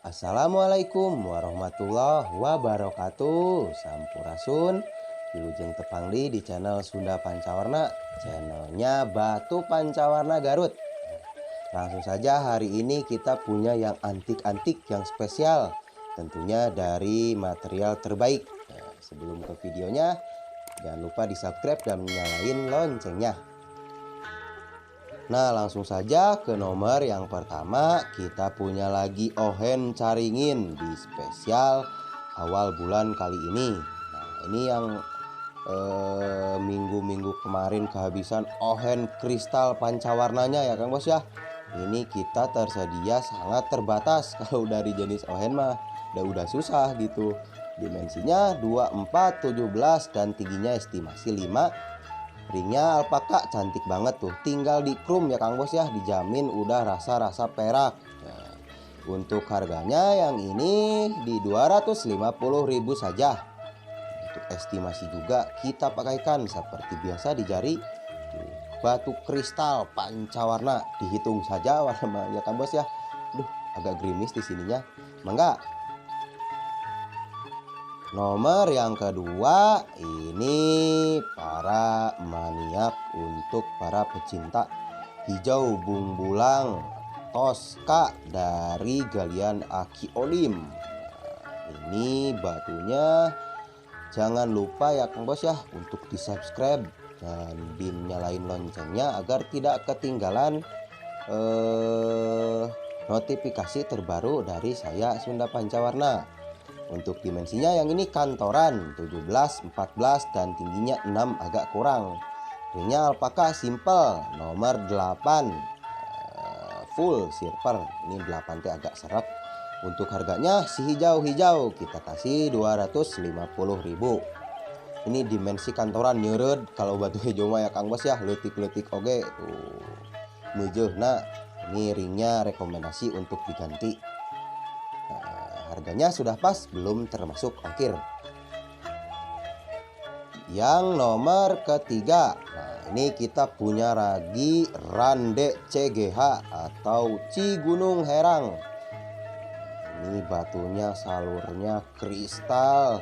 Assalamualaikum warahmatullahi wabarakatuh. Sampurasun, wilujeng tepangdi di channel Sunda Pancawarna, channelnya Batu Pancawarna Garut. Langsung saja hari ini kita punya yang antik-antik yang spesial, tentunya dari material terbaik. Sebelum ke videonya, jangan lupa di subscribe dan nyalain loncengnya. Nah, langsung saja ke nomor yang pertama. Kita punya lagi ohen caringin di spesial awal bulan kali ini. Nah, ini yang minggu-minggu kemarin kehabisan ohen kristal pancawarnanya ya Kang Bos ya. Ini kita tersedia sangat terbatas. Kalau dari jenis ohen mah udah susah gitu. Dimensinya 24, 17 dan tingginya estimasi 5. Ringnya alpaka cantik banget tuh, tinggal di krum ya Kang Bos ya, dijamin udah rasa-rasa perak. Nah, untuk harganya yang ini di 250.000 saja. Untuk estimasi juga kita pakaikan seperti biasa di jari tuh, batu kristal pancawarna. Dihitung saja warna ya Kang Bos ya. Duh, agak gerimis di sininya. Mangga. Nomor yang kedua, ini para maniak untuk para pecinta hijau bumbulang Tosca dari galian Aki Olim. Nah, ini batunya jangan lupa ya Kang Bos ya untuk di subscribe dan dinyalain loncengnya agar tidak ketinggalan notifikasi terbaru dari saya Sunda Pancawarna. Untuk dimensinya yang ini kantoran 17, 14 dan tingginya 6 agak kurang. Ringnya alpaka simple nomor 8 full silver. Ini 8 teh agak serak. Untuk harganya si hijau-hijau kita kasih 250.000. Ini dimensi kantoran nyeureud kalau batu hijau mah ya Kang Bos ya, leutik-leutik oge tuh. Meujeuna. Ini ringnya rekomendasi untuk diganti. Harganya sudah pas, belum termasuk ongkir. Yang nomor ketiga, nah ini kita punya lagi Rande CGH atau Ci Gunung Herang. Ini batunya salurnya kristal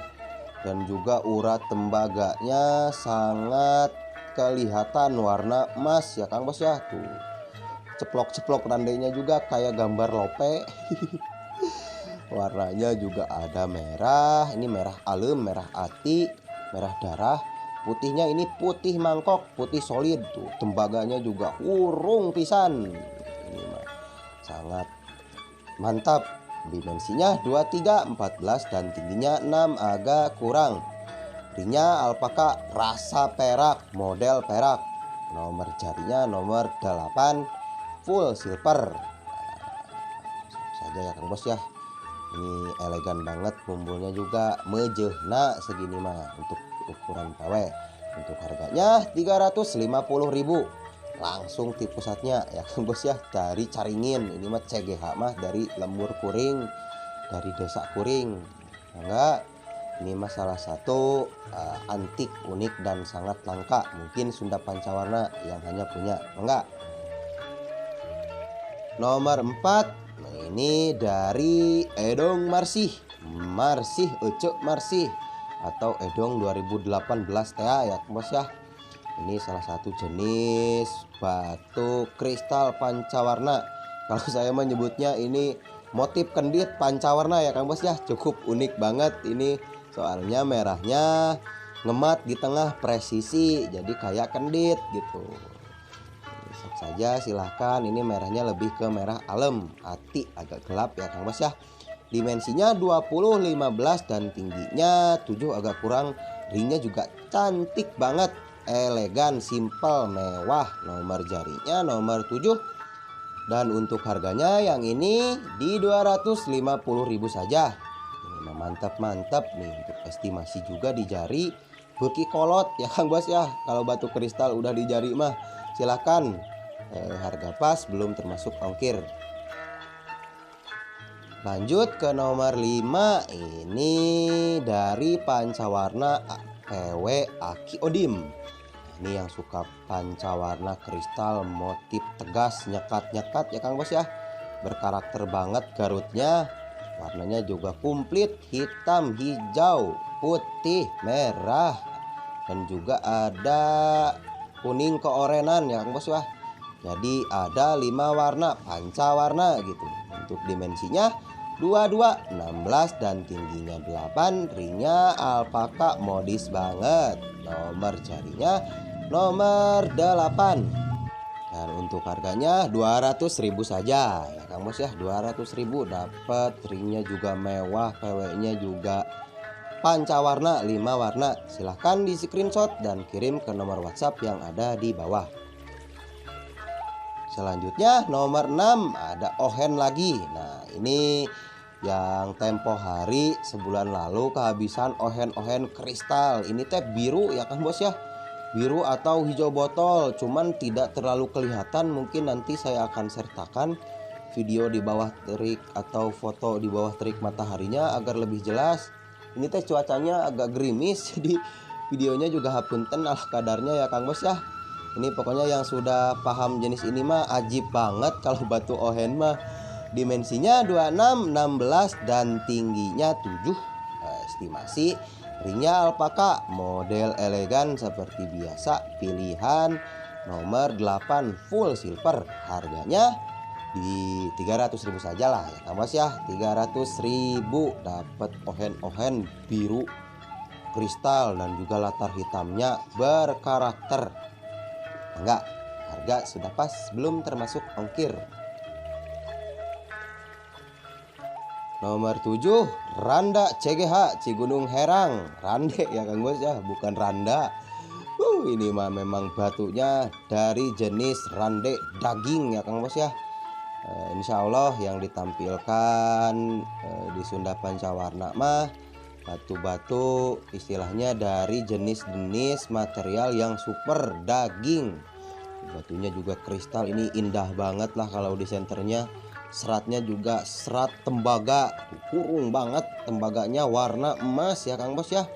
dan juga urat tembaganya sangat kelihatan warna emas ya Kang Bos ya tuh. Ceplok-ceplok randenya juga kayak gambar lope. Warnanya juga ada merah, ini merah alem, merah ati, merah darah. Putihnya ini putih mangkok, putih solid tuh. Tembaganya juga urung pisan. Ini mah sangat mantap. Dimensinya 23, 14 dan tingginya 6 agak kurang. Ringnya alpaka rasa perak, model perak. Nomor jarinya nomor 8 full silver. Nah, saja ya Kang Bos ya. Ini elegan banget, bumbulnya juga mejehna segini mah untuk ukuran PW. Untuk harganya 350.000. Langsung di pusatnya ya Kang Bos ya, dari Caringin. Ini mah CGH mah dari Lembur Kuring, dari Desa Kuring. Enggak, ini mah salah satu antik, unik dan sangat langka. Mungkin Sunda Pancawarna yang hanya punya. Enggak. Nomor 4. Nah, ini dari Edong Marsih Ecek Marsih atau Edong 2018 TA ya Bos ya. Ini salah satu jenis batu kristal pancawarna. Kalau saya menyebutnya ini motif kendit pancawarna ya Kang Bos ya. Cukup unik banget ini, soalnya merahnya ngemat di tengah presisi jadi kayak kendit gitu. Sok saja silahkan, ini merahnya lebih ke merah alem, ati agak gelap ya Kang Bos ya. Dimensinya 20, 15 dan tingginya 7 agak kurang. Ringnya juga cantik banget, elegan, simple, mewah. Nomor jarinya nomor 7. Dan untuk harganya yang ini di 250.000 saja. Ini mantap-mantap nih, untuk estimasi juga di jari beki kolot ya Kang Bos ya. Kalau batu kristal udah di jari mah silahkan, harga pas, belum termasuk ongkir. Lanjut ke nomor 5. Ini dari Pancawarna PW Aki Odim. Ini yang suka pancawarna kristal motif tegas, nyekat-nyekat ya Kang Bos ya. Berkarakter banget garutnya. Warnanya juga komplit, hitam, hijau, putih, merah, dan juga ada kuning keorenan ya Kang Bos ya. Jadi ada 5 warna pancawarna gitu. Untuk dimensinya 22, 16 dan tingginya 8. Ringnya alpaka modis banget. Nomor jarinya nomor 8. Dan untuk harganya 200.000 saja ya Kang Bos ya. 200.000 dapat ringnya juga mewah, PW-nya juga pancawarna 5 warna. Silahkan di screenshot dan kirim ke nomor WhatsApp yang ada di bawah. Selanjutnya nomor 6 ada ohen lagi. Nah ini yang tempo hari sebulan lalu kehabisan ohen kristal. Ini teh biru ya Kang Bos ya. Biru atau hijau botol, cuman tidak terlalu kelihatan. Mungkin nanti saya akan sertakan video di bawah terik atau foto di bawah terik mataharinya agar lebih jelas. Ini teh cuacanya agak gerimis, jadi videonya juga hapunten ala kadarnya ya Kang Bos ya. Ini pokoknya yang sudah paham jenis ini mah ajib banget kalau batu ohen mah. Dimensinya 26, 16 dan tingginya 7. Estimasi ringnya alpaka, model elegan seperti biasa, pilihan nomor 8 full silver. Harganya di 300.000 saja lah ya Kang Bos ya. 300.000 dapat ohen biru kristal dan juga latar hitamnya berkarakter. Enggak, harga sudah pas, belum termasuk ongkir. Nomor 7 Randa CGH Cigunung Herang. Rande ya Kang Bos ya, bukan Randa. Ini mah memang batunya dari jenis rande daging ya Kang Bos ya. Insya Allah yang ditampilkan di Sunda Pancawarna mah batu-batu istilahnya dari jenis-jenis material yang super daging. Batunya juga kristal, ini indah banget lah kalau di senternya. Seratnya juga serat tembaga, kurung banget tembaganya, warna emas ya Kang Bos ya.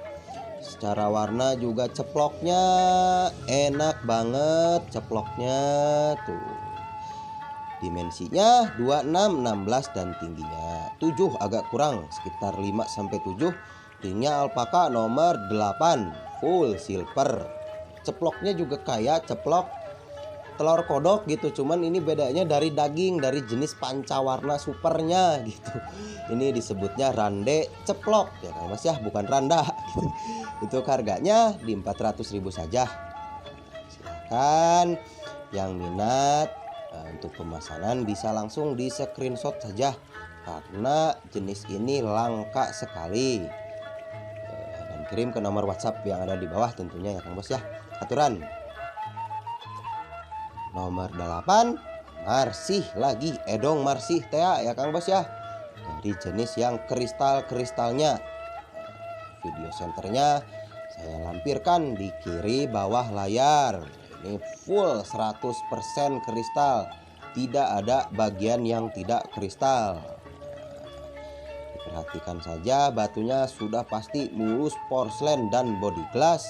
Secara warna juga ceploknya enak banget, ceploknya tuh. Dimensinya 26, 16 dan tingginya 7, agak kurang sekitar 5 sampai 7. Ringnya alpaka nomor 8 full silver. Ceploknya juga kayak ceplok telur kodok gitu, cuman ini bedanya dari daging, dari jenis pancawarna supernya gitu. Ini disebutnya rande ceplok ya Kang Mas ya, bukan randa gitu. Itu harganya di 400.000 saja. Silahkan yang minat untuk pemesanan bisa langsung di screenshot saja karena jenis ini langka sekali. Dan kirim ke nomor WhatsApp yang ada di bawah tentunya ya Kang Bos ya. Aturan nomor 8 marsih lagi, edong marsih tea ya Kang Bos ya, dari jenis yang kristalnya. Video senternya saya lampirkan di kiri bawah layar. Ini full 100% kristal, tidak ada bagian yang tidak kristal. Diperhatikan saja, batunya sudah pasti mulus porselen dan body glass.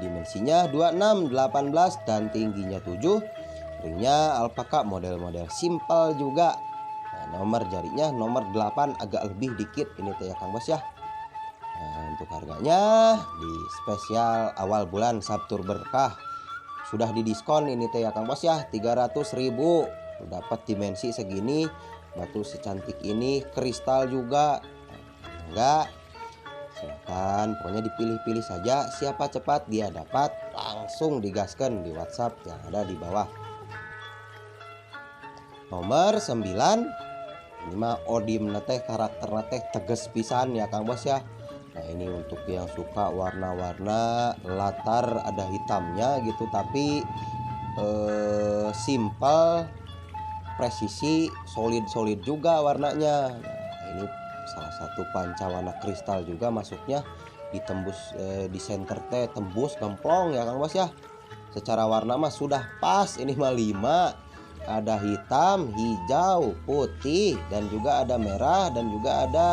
Dimensinya 26, 18 dan tingginya 7. Ringnya alpaka model-model simpel juga. Nomor jarinya nomor 8, agak lebih dikit ini teh ya Kang Bos ya. Untuk harganya di spesial awal bulan Sabtur Berkah sudah didiskon ini teh ya Kang Bos ya, 300.000. Dapat dimensi segini, batu secantik ini, kristal juga. Enggak, silakan pokoknya dipilih-pilih saja, siapa cepat dia dapat, langsung digaskan di WhatsApp yang ada di bawah. Nomor 9 ini mah odim teh, karakter teh tegas pisan ya Kang Bos ya. Nah ini untuk yang suka warna-warna latar ada hitamnya gitu, tapi simple, presisi, solid juga warnanya. Nah ini salah satu pancawarna kristal juga masuknya, ditembus di center teh tembus gemplong ya Kang Bos ya. Secara warna mah sudah pas, ini mah 5. Ada hitam, hijau, putih, dan juga ada merah, dan juga ada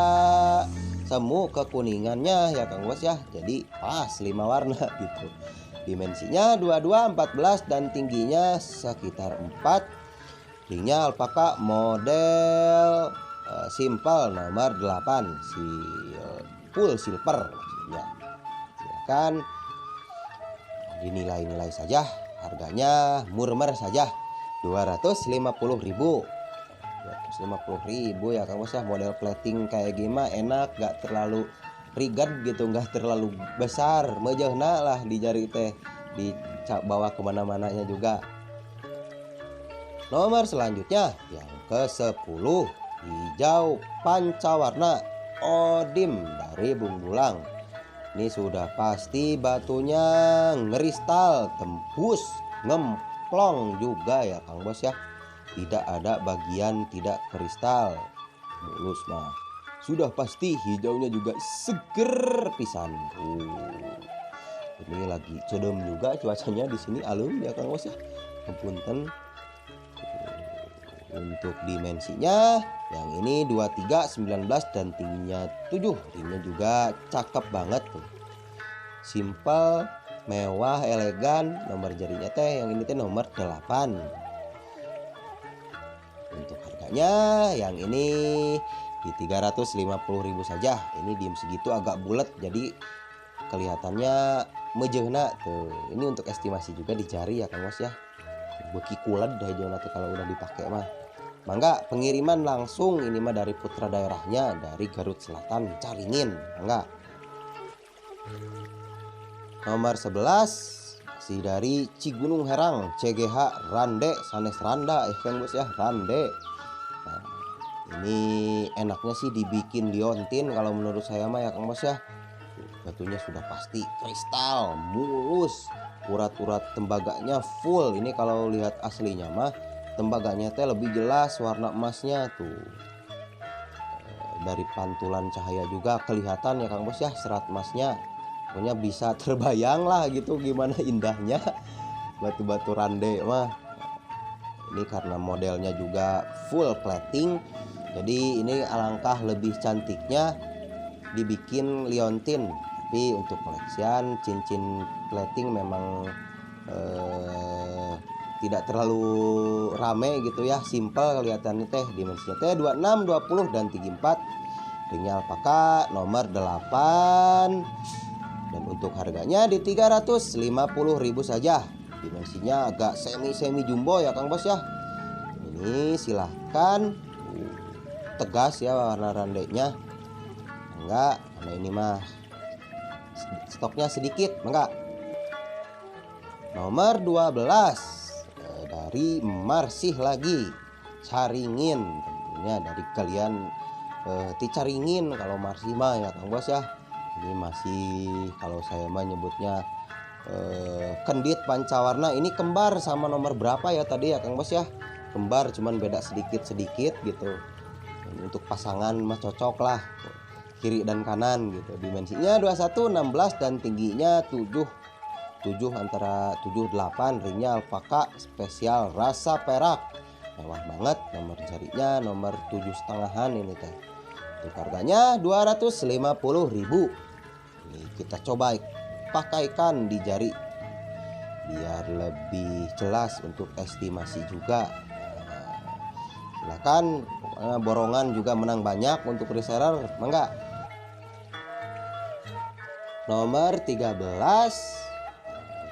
semu kekuningannya ya Kang Bos ya. Jadi pas 5 warna gitu. Dimensinya 22, 14 dan tingginya sekitar 4. Ringnya alpaka model simple nomor 8 full silver maksudnya. Silakan dinilai-nilai saja, harganya murmer saja 250.000 ya Kang Bos ya. Model plating kayak gimana enak, gak terlalu rigid gitu, gak terlalu besar, mejehna lah di jari teh, dibawa kemana-mananya juga. Nomor selanjutnya yang ke-10 hijau pancawarna Odim dari Bungbulang. Ini sudah pasti batunya ngeristal, tembus, ngemplong juga ya Kang Bos ya. Tidak ada bagian tidak kristal, mulus mah. Sudah pasti hijaunya juga seger pisan. Ini lagi cedem juga cuacanya di sini, alum ya Kang Bos ya. Punten. Untuk dimensinya yang ini 23, 19 dan tingginya 7. Ini juga cakep banget tuh. Simple, mewah, elegan. Nomor jarinya teh yang ini teh nomor 8. Untuk harganya yang ini di 350.000 saja. Ini diem segitu agak bulat jadi kelihatannya mejehna tuh. Ini untuk estimasi juga di jari ya Kang Bos ya. Beki kuled dah hijau nanti kalau udah dipakai mah. Mangga pengiriman langsung ini mah dari putra daerahnya dari Garut Selatan Caringin. Mangga. Nomor 11 masih dari Cigunung Herang CGH Rande sanes Randa Kang Bos ya, Rande. Nah, ini enaknya sih dibikin liontin kalau menurut saya mah ya Kang Bos ya. Batunya sudah pasti kristal, mulus, urat-urat tembaganya full. Ini kalau lihat aslinya mah tembaganya teh lebih jelas warna emasnya tuh. Dari pantulan cahaya juga kelihatan ya Kang Bos ya serat emasnya. Pokoknya bisa terbayang lah gitu gimana indahnya batu-batu Rande mah. Ini karena modelnya juga full plating, jadi ini alangkah lebih cantiknya dibikin liontin. Tapi untuk koleksian cincin plating memang tidak terlalu rame gitu ya, simple kelihatannya teh. Dimensinya teh 26, 20 dan 34. Ringnya alpaka nomor 8 dan untuk harganya di 350.000 saja. Dimensinya agak semi jumbo ya Kang Bos ya. Ini silahkan tegas ya warna randenya. Enggak, karena ini mah stoknya sedikit, enggak. Nomor 12 dari Marsih lagi Caringin, tentunya dari kalian ti Caringin kalau Marsih mah ya Kang Bos ya. Ini masih kalau saya mah nyebutnya kendit pancawarna. Ini kembar sama nomor berapa ya tadi ya Kang Bos ya, kembar cuman beda sedikit gitu. Ini untuk pasangan mah cocok lah, kiri dan kanan gitu. Dimensinya 21, 16 dan tingginya 7 antara 7 8. Ringnya alpaka spesial rasa perak, mewah banget. Nomor jarinya nomor 7,5 ini teh. Untuk harganya 250.000. Ini kita coba pakaikan di jari biar lebih jelas untuk estimasi juga. Silakan, borongan juga menang banyak untuk reseller, mangga. Nomor 13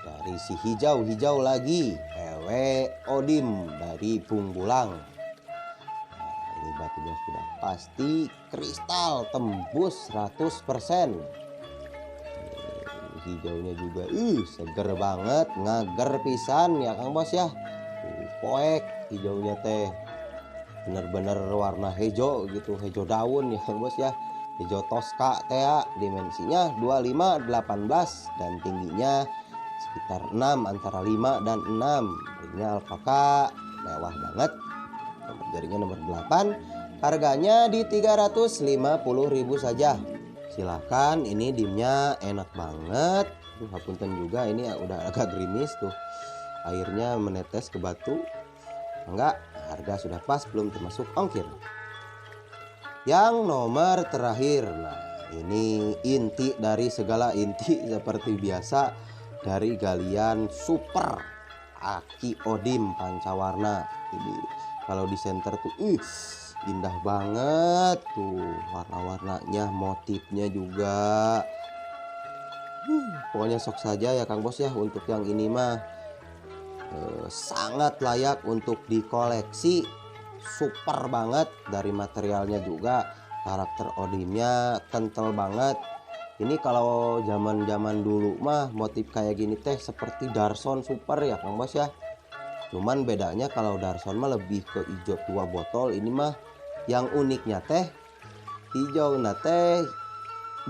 dari si hijau lagi Ewe Odim dari Bungbulang. Nah, ini batunya sudah pasti kristal tembus 100%. Hijaunya juga seger banget, ngager pisan ya Kang Bos ya. Poek hijaunya teh bener-bener warna hijau gitu, hijau daun ya Kang Bos ya. Hijau toska teh ya. Dimensinya 25, 18 dan tingginya sekitar 6, antara 5 dan 6. Ringnya alpaka, mewah banget. Nomor jarinya nomor 8. Harganya di 350.000 saja. Silahkan, ini dimnya enak banget. Hapunten juga ini udah agak gerimis tuh, airnya menetes ke batu. Enggak, harga sudah pas, belum termasuk ongkir. Yang nomor terakhir, nah ini inti dari segala inti seperti biasa dari galian super Aki Odim pancawarna. Ini kalau di center tuh indah banget tuh, warna-warnanya, motifnya juga. Pokoknya sok saja ya Kang Bos ya, untuk yang ini mah sangat layak untuk dikoleksi. Super banget, dari materialnya juga, karakter odimnya kental banget. Ini kalau zaman dulu mah motif kayak gini teh seperti Darson Super ya Kang Bos ya. Cuman bedanya kalau Darson mah lebih ke hijau tua botol, ini mah yang uniknya teh hijau nah teh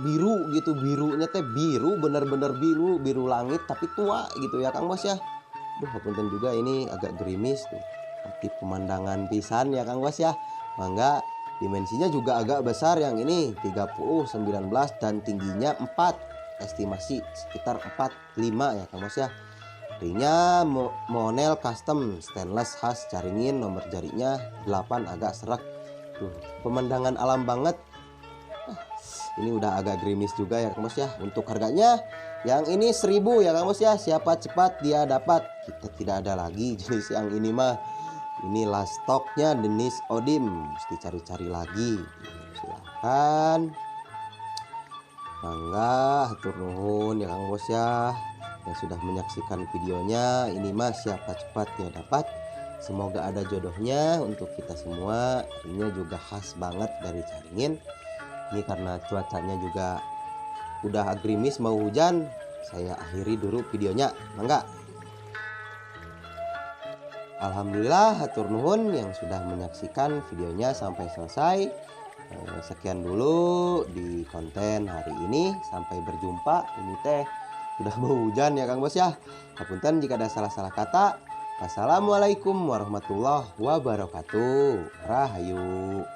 biru gitu, birunya teh biru, bener-bener biru, biru langit tapi tua gitu ya Kang Bos ya. Duh, punten juga ini agak gerimis tuh. Tapi pemandangan pisan ya Kang Bos ya. Mangga, dimensinya juga agak besar yang ini 30 19 dan tingginya 4. Estimasi sekitar 45 ya Kang Bos ya. Ringnya Monel custom stainless khas caringin, nomor jarinya 8 agak serak. Tuh, pemandangan alam banget. Ini udah agak gerimis juga ya Kang Bos ya. Untuk harganya yang ini 1000 ya Kang Bos ya. Siapa cepat dia dapat. Kita tidak ada lagi jenis yang ini mah. Ini last stoknya Denis Odim. Mesti cari-cari lagi. Silahkan. Mangga hatur nuhun ya Kang Bos ya, yang sudah menyaksikan videonya. Ini mah siapa cepat dia dapat. Semoga ada jodohnya untuk kita semua. Ini juga khas banget dari Caringin. Ini karena cuacanya juga udah gerimis mau hujan, saya akhiri dulu videonya. Mangga. Alhamdulillah hatur nuhun yang sudah menyaksikan videonya sampai selesai. Sekian dulu di konten hari ini. Sampai berjumpa. Ini teh udah mau hujan ya Kang Bos ya. Hapunten jika ada salah-salah kata. Wassalamualaikum warahmatullahi wabarakatuh. Rahayu.